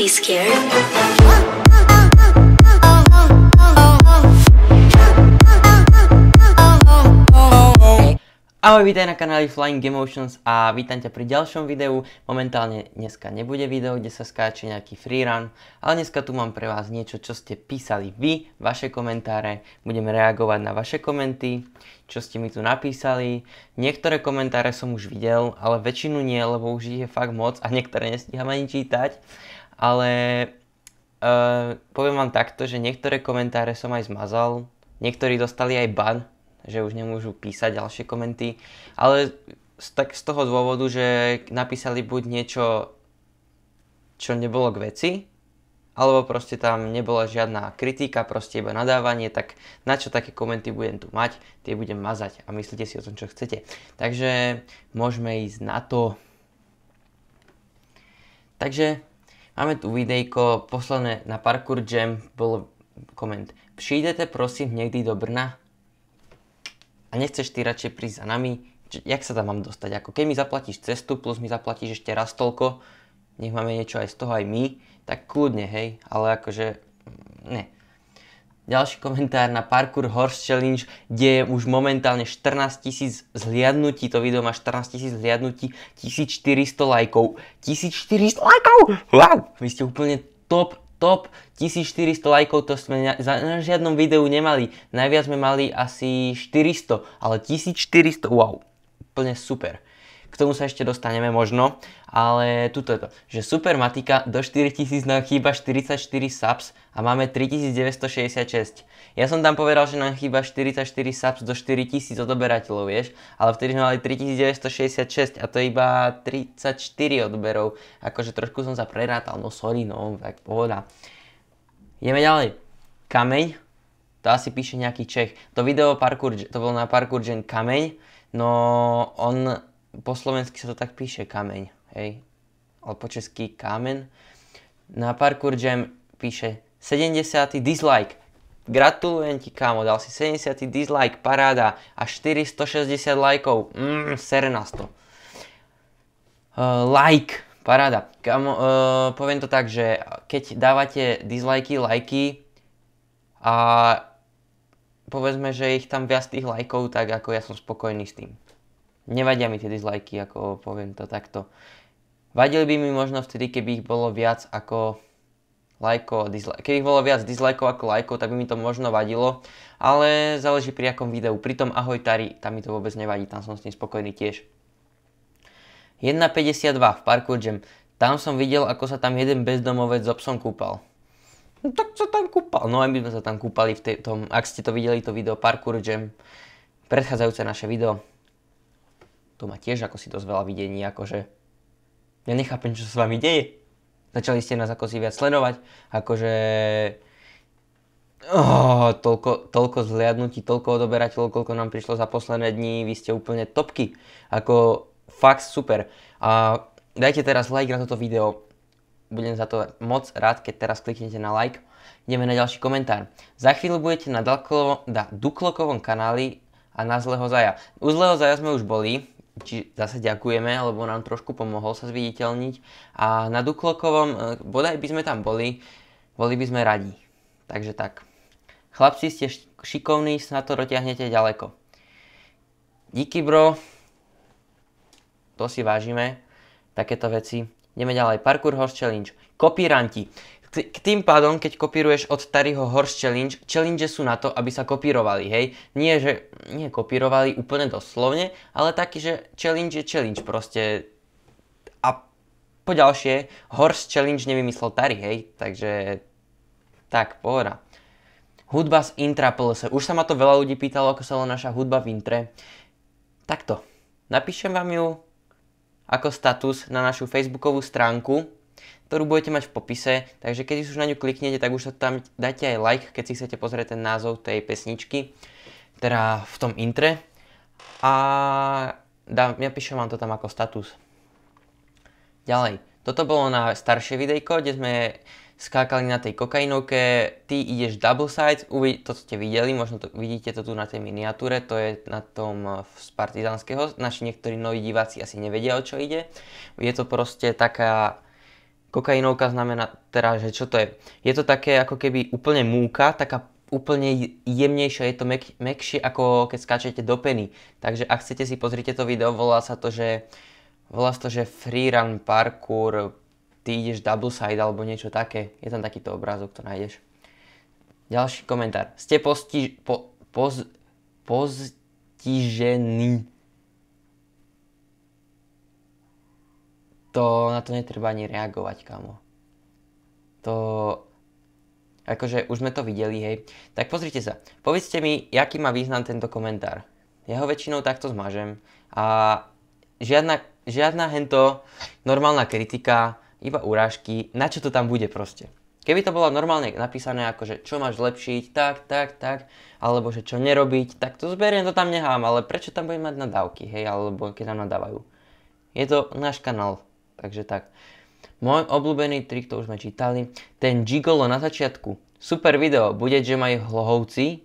be scared. Ahoj, vítaj na kanáli Flying Emotions a vítam ťa pri ďalšom videu. Momentálne dneska nebude video, kde sa skáče nejaký freerun, ale dneska tu mám pre vás niečo, čo ste písali vy, vaše komentáre. Budeme reagovať na vaše komenty, čo ste mi tu napísali. Niektoré komentáre som už videl, ale väčšinu nie, lebo už ich je fakt moc a niektoré nestíham ani čítať. Ale poviem vám takto, že niektoré komentáre som aj zmazal, niektorí dostali aj ban, že už nemôžu písať ďalšie komenty, ale tak z toho dôvodu, že napísali buď niečo, čo nebolo k veci, alebo proste tam nebola žiadna kritika, proste iba nadávanie, tak na čo také komenty budem tu mať, tie budem mazať a myslíte si o tom, čo chcete. Takže môžeme ísť na to. Takže máme tu videjko poslané na Parkour Jam, bol koment: Přijdete prosím niekdy do Brna? A nechceš ty radšej prísť za nami? Jak sa tam mám dostať? Ako keď mi zaplatíš cestu, plus mi zaplatíš ešte raz toľko, nech máme niečo aj z toho aj my, tak kľudne, hej, ale akože, ne. Ďalší komentár na Parkour Horse Challenge, kde je už momentálne 14 000 zhliadnutí, to video má 14 000 zhliadnutí, 1400 lajkov. 1400 lajkov! Wow! Vy ste úplne top 1400 lajkov, to sme na žiadnom videu nemali. Najviac sme mali asi 400, ale 1400, wow, úplne super. K tomu sa ešte dostaneme možno, ale tuto je to, že Supermatika do 4000 nám chýba 44 subs a máme 3966. Ja som tam povedal, že nám chýba 44 subs do 4000 odoberateľov, vieš, ale vtedy sme mali 3966 a to je iba 34 odberov. Akože trošku som sa prerátal, no sorry, no, tak pohoda. Ideme ďalej. Kameň, to asi píše nejaký Čech. To video to bolo na Parkour Jam Kameň, no on po slovensky sa to tak píše kameň, hej, ale po česky kámen. Na Parkour Jam píše 70. dislike. Gratulujem ti, kámo, dal si 70. dislike, paráda, a 460 lajkov, sere nás to. Like, paráda. Kámo, poviem to tak, že keď dávate dislajky, lajky a povedzme, že ich tam viac tých lajkov, tak ako ja som spokojný s tým. Nevadia mi tie dislajky, ako poviem to takto. Vadili by mi možno vtedy, keby ich bolo viac ako lajkov a dislajkov. Keby ich bolo viac dislajkov ako lajkov, tak by mi to možno vadilo. Ale záleží pri akom videu. Pri tom Ahoj Tari, tam mi to vôbec nevadí, tam som s tým spokojný tiež. 1.52 v Parkour Jam. Tam som videl, ako sa tam jeden bezdomovec so psom kúpal. No tak sa tam kúpal. No aj my sme sa tam kúpali v tom, ak ste to videli, to video Parkour Jam. Predchádzajúce naše video. To má tiež ako si dosť veľa videní, akože ja nechápem, čo sa s vami deje. Začali ste nás ako si viac sledovať, akože toľko zhliadnutí, toľko odoberateľov, koľko nám prišlo za posledné dni, vy ste úplne topky, ako fakt super. A dajte teraz like na toto video, budem za to moc rád, keď teraz kliknete na like. Ideme na ďalší komentár. Za chvíľu budete na Duklokovom kanáli a na Zlého Zaja. U Zlého Zaja sme už boli, zase ďakujeme, lebo nám trošku pomohol sa zviditeľniť. A na Duklokovom, bodaj by sme tam boli by sme radi. Takže tak. Chlapci, ste šikovní, snad to dotiahnete ďaleko. Díky, bro. To si vážime. Takéto veci. Ideme ďalej. Parkour Horse Challenge. Kopíranti. K tým pádom, keď kopíruješ od Tariho Horse Challenge, challenge sú na to, aby sa kopírovali, hej. Nie, že kopírovali úplne doslovne, ale taký, že challenge je challenge proste. A poďalšie, Horse Challenge nevymyslel Tari, hej. Takže, tak, pohoda. Hudba z intra PLS. Už sa ma to veľa ľudí pýtalo, ako sa volá naša hudba v intre. Takto. Napíšem vám ju ako status na našu facebookovú stránku, ktorú budete mať v popise, takže keď už na ňu kliknete, tak už sa tam dáte aj like, keď si chcete pozrieť ten názov tej pesničky, teda v tom intre. A ja píšem vám to tam ako status. Ďalej, toto bolo na staršie videjko, kde sme skákali na tej kokainovke, ty ideš double sides, to ste videli, možno vidíte to tu na tej miniatúre, to je na tom z Partizánskeho, naši niektorí noví diváci asi nevedia, o čo ide. Je to proste taká Kokainovka znamená teda, že čo to je? Je to také ako keby úplne múka, taká úplne jemnejšia, je to mäkšie ako keď skáčete do peny. Takže ak chcete si pozrite to video, volá sa to, že freerun parkour, ty ideš double side alebo niečo také. Je tam takýto obrázok, to nájdeš. Ďalší komentár. Ste postižení. Na to netreba ani reagovať, kamo. To... Akože už sme to videli, hej. Tak pozrite sa. Povedzte mi, aký má význam tento komentár. Ja ho väčšinou takto zmažem. A žiadna hento normálna kritika, iba urážky. Na čo to tam bude proste? Keby to bolo normálne napísané akože čo máš zlepšiť, tak, alebo že čo nerobiť, tak to zberiem, to tam nechám, ale prečo tam budem mať nadávky, hej, alebo keď tam nadávajú. Je to náš kanál. Takže tak. Môj obľúbený trik, to už sme čítali. Ten gigolo na začiatku. Super video. Bude, že majú hlohovci.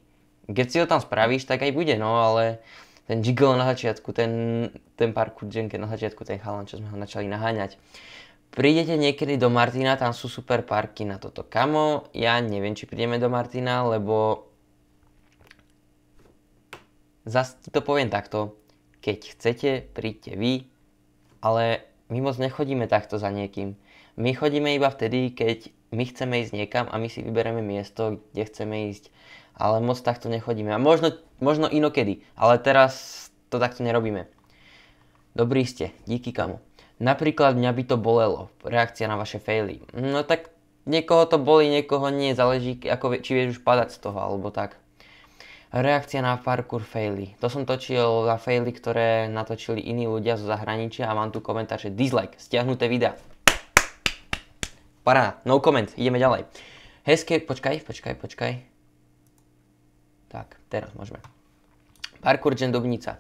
Keď si ho tam spravíš, tak aj bude, no ale ten gigolo na začiatku, ten parkour Jenke na začiatku, ten chalan, čo sme ho začali naháňať. Prídete niekedy do Martina, tam sú super parky na toto. Kamo, ja neviem, či prídeme do Martina, lebo zase ti to poviem takto. Keď chcete, príďte vy, ale my moc nechodíme takto za niekým. My chodíme iba vtedy, keď my chceme ísť niekam a my si vyberieme miesto, kde chceme ísť. Ale moc takto nechodíme. A možno inokedy, ale teraz to takto nerobíme. Dobrý ste, díky kamo. Napríklad mňa by to bolelo, reakcia na vaše faily. No tak niekoho to bolí, niekoho nie, záleží či vieš už padať z toho, alebo tak. Reakcia na parkour faily. To som točil na faily, ktoré natočili iní ľudia zo zahraničia a mám tu komentár, že dislike, stiahnuté videa. Paráda, no comment, ideme ďalej. Hezké, počkaj. Tak, teraz môžeme. Parkour Gen Dubnica.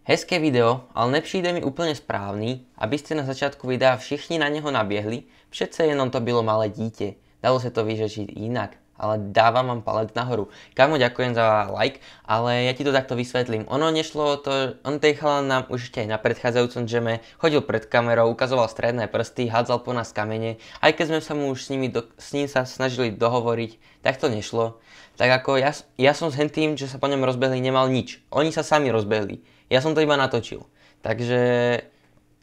Hezké video, ale nepřijde mi úplne správny, aby ste na začiatku videa všichni na neho nabiehli, přece jenom to bylo malé dítě. Dalo sa to vyřešiť inak. Ale dávam vám palec nahoru. Kamo, ďakujem za like, ale ja ti to takto vysvetlím. Ono nešlo to, on tej chalan nám už ešte aj na predchádzajúcom džeme chodil pred kamerou, ukazoval stredné prsty, hádzal po nás kamene. Aj keď sme sa mu už s ním sa snažili dohovoriť, tak to nešlo. Tak ako ja som s hentým, že sa po ňom rozbehli, nemal nič. Oni sa sami rozbehli. Ja som to iba natočil. Takže...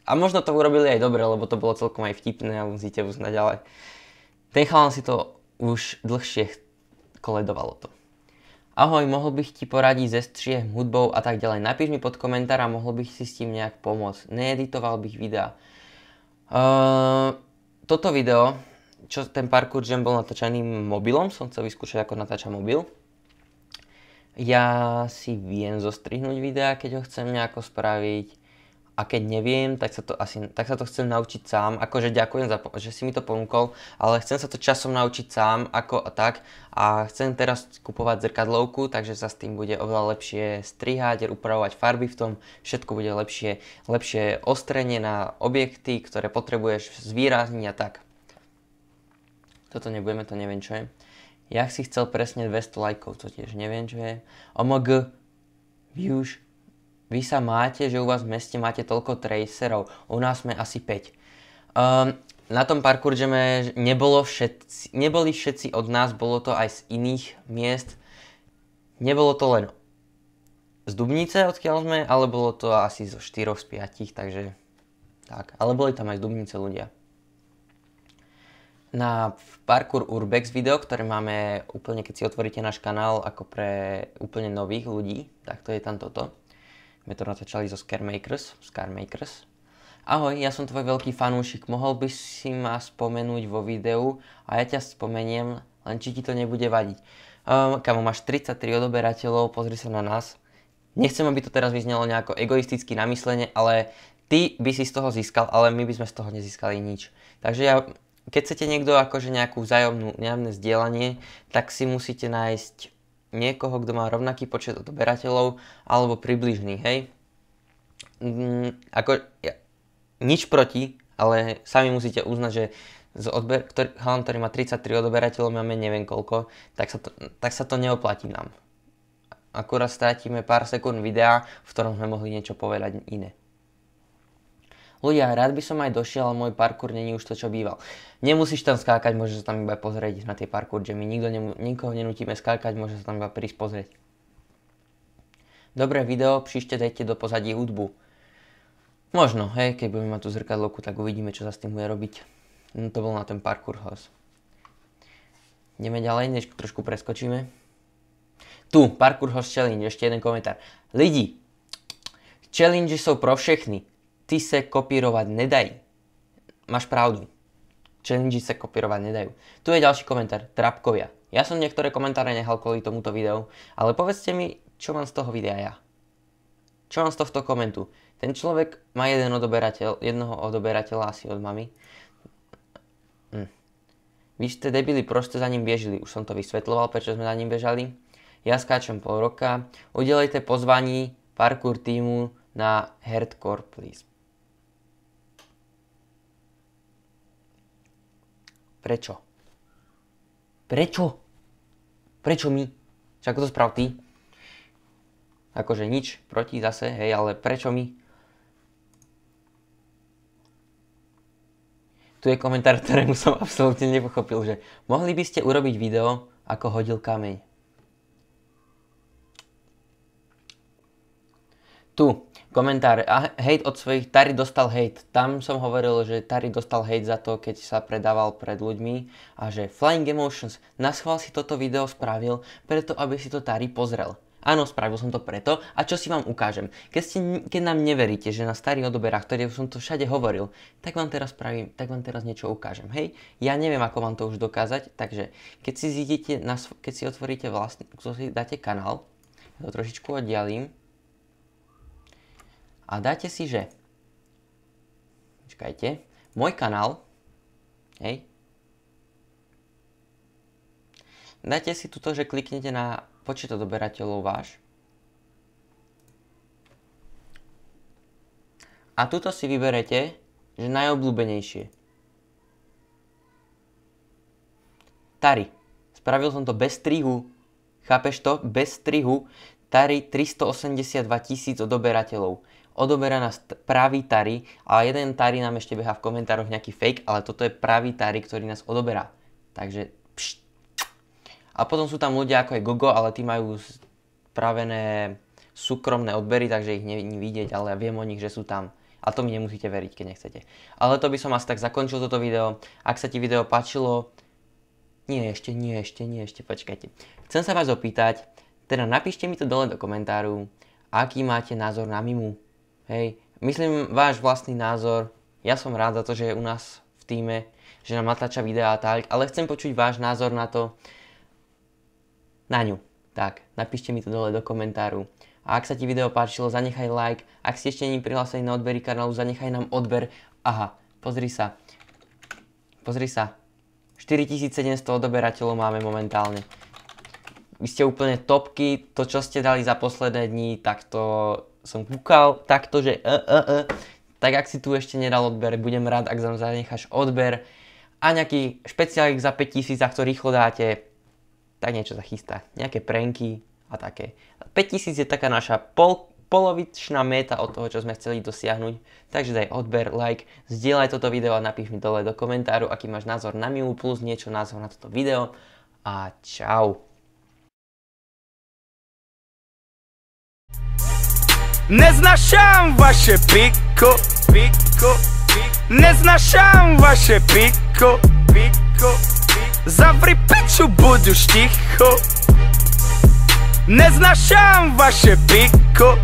A možno to urobili aj dobre, lebo to bolo celkom aj vtipné a musíte uznať, ale... Ten chalan si to už dlhšie koledovalo to. Ahoj, mohol bych ti poradiť ze střihem, hudbou a tak ďalej. Napíš mi pod komentár a mohol bych si s tým nejak pomôcť. Needitoval bych videa. Toto video, čo ten parkour jam bol natáčaný mobilom, som chcel vyskúšať ako natáča mobil. Ja si viem zostrihnúť videa, keď ho chcem nejako spraviť. A keď neviem, tak sa to chcem naučiť sám. Akože ďakujem že si mi to ponúkol, ale chcem sa to časom naučiť sám, ako a tak. A chcem teraz kupovať zrkadlovku, takže sa s tým bude oveľa lepšie strihať, upravovať farby v tom. Všetko bude lepšie ostrenie na objekty, ktoré potrebuješ zvýrazniť a tak. Toto nebudeme, to neviem čo je. Ja si chcel presne 200 lajkov, to tiež neviem čo je. OMG, views. Vy sa máte, že u vás v meste máte toľko tracerov, u nás sme asi 5. Na tom parkour jame neboli všetci od nás, bolo to aj z iných miest. Nebolo to len z Dubnice, odkiaľ sme, ale bolo to asi zo 4 z 5, takže tak. Ale boli tam aj z Dubnice ľudia. Na parkour Urbex video, ktoré máme úplne, keď si otvoríte náš kanál, ako pre úplne nových ľudí, tak to je tam toto. My to natáčali zo Scaremakers. Ahoj, ja som tvoj veľký fanúšik, mohol by si ma spomenúť vo videu a ja ťa spomeniem, len či ti to nebude vadiť. Kamo, máš 33 odoberateľov, pozri sa na nás. Nechcem, aby to teraz vyznelo nejako egoisticky namyslene, ale ty by si z toho získal, ale my by sme z toho nezískali nič. Takže keď chcete niekto akože nejakú vzájomné zdieľanie, tak si musíte nájsť niekoho, kto má rovnaký počet odberateľov, alebo približný, hej. Nič proti, ale sami musíte uznať, že chalan, ktorý má 33 odberateľov, máme neviem koľko, tak sa to neoplatí nám. Akurát strátime pár sekúnd videa, v ktorom sme mohli niečo povedať iné. Ľudia, rád by som aj došiel, ale môj parkour není už to, čo býval. Nemusíš tam skákať, môžeš sa tam iba pozrieť na tie parkour jammy. Nikoho nenútime skákať, môže sa tam iba prísť pozrieť. Dobré video, príšte dajte do pozadí hudbu. Možno, hej, keď budeme mať tú zrkadlovku, tak uvidíme, čo sa s tým bude robiť. No to bol na ten parkour host. Ideme ďalej, než trošku preskočíme. Tu, parkour host challenge, ešte jeden komentár. Lidi, challenge sú pro všechny. Ty sa kopírovať nedaj. Máš pravdu. Challenge sa kopírovať nedajú. Tu je ďalší komentár, trapkovia. Ja som niektoré komentáre nechal kvôli tomuto videu, ale povedzte mi, čo mám z toho videa ja. Čo mám z tohto komentu? Ten človek má jednoho odoberateľa asi od mami. Vy ste debili, proste za ním bežili. Už som to vysvetľoval, prečo sme za ním bežali. Ja skáčem pol roka. Udelejte pozvaní parkour týmu na hardcore, please. Prečo? Prečo? Prečo my? Však to sprav ty. Akože nič proti zase, hej, ale prečo my? Tu je komentár, ktorému som absolútne nepochopil, že mohli by ste urobiť video, ako hodil kameň. Tu, komentár, hejt od svojich, Tari dostal hejt. Tam som hovoril, že Tari dostal hejt za to, keď sa predával pred ľuďmi a že Flying Emotions naschvál si toto video spravil, preto aby si to Tari pozrel. Áno, spravil som to preto a čo si vám ukážem. Keď nám neveríte, že na starých odoberách, ktoré som to všade hovoril, tak vám teraz niečo ukážem, hej? Ja neviem, ako vám to už dokázať, takže keď si zídete, keď si otvoríte vlastný, dáte kanál, ja to trošičku oddialím a dáte si, že počkajte, môj kanál, hej? Dáte si tuto, že kliknete na počet odoberateľov váš. A tuto si vyberete, že najobľúbenejšie. Tari. Spravil som to bez strihu. Chápeš to? Bez strihu. Tari 382 000 odoberateľov. Odoberá nás pravý Tari, ale jeden Tari nám ešte behá v komentároch nejaký fake, ale toto je pravý Tari, ktorý nás odoberá. Takže pšt. A potom sú tam ľudia ako je Gogo, ale tí majú spravené súkromné odbery, takže ich není vidieť, ale ja viem o nich, že sú tam. A to mi nemusíte veriť, keď nechcete. Ale to by som asi tak zakončil toto video. Ak sa ti video páčilo... Nie ešte, počkajte. Chcem sa vás opýtať, teda napíšte mi to dole do komentáru, aký máte názor na Mimu. Hej, myslím váš vlastný názor. Ja som rád za to, že je u nás v tíme, že nám natáča videá a tak, ale chcem počuť váš názor na to, na ňu. Tak, napíšte mi to dole do komentáru. A ak sa ti video páčilo, zanechaj like. Ak si ešte nie prihlásený na odbery kanálu, zanechaj nám odber. Aha, pozri sa. 4700 odoberateľov máme momentálne. Vy ste úplne topky, to čo ste dali za posledné dni, tak to som kúkal, takto, že Tak ak si tu ešte nedal odber, budem rád, ak zanecháš odber. A nejaký špeciálnik za 5000, ak to rýchlo dáte, tak niečo sa chystá. Nejaké pranky a také. 5000 je taká naša polovičná meta od toho, čo sme chceli dosiahnuť. Takže daj odber, like, zdieľaj toto video a napíš mi dole do komentáru, aký máš názor na Mimu plus niečo názor na toto video. A čau. Neznášam vaše piko, neznášam vaše piko, zavri piču, budeš ticho. Neznášam vaše piko,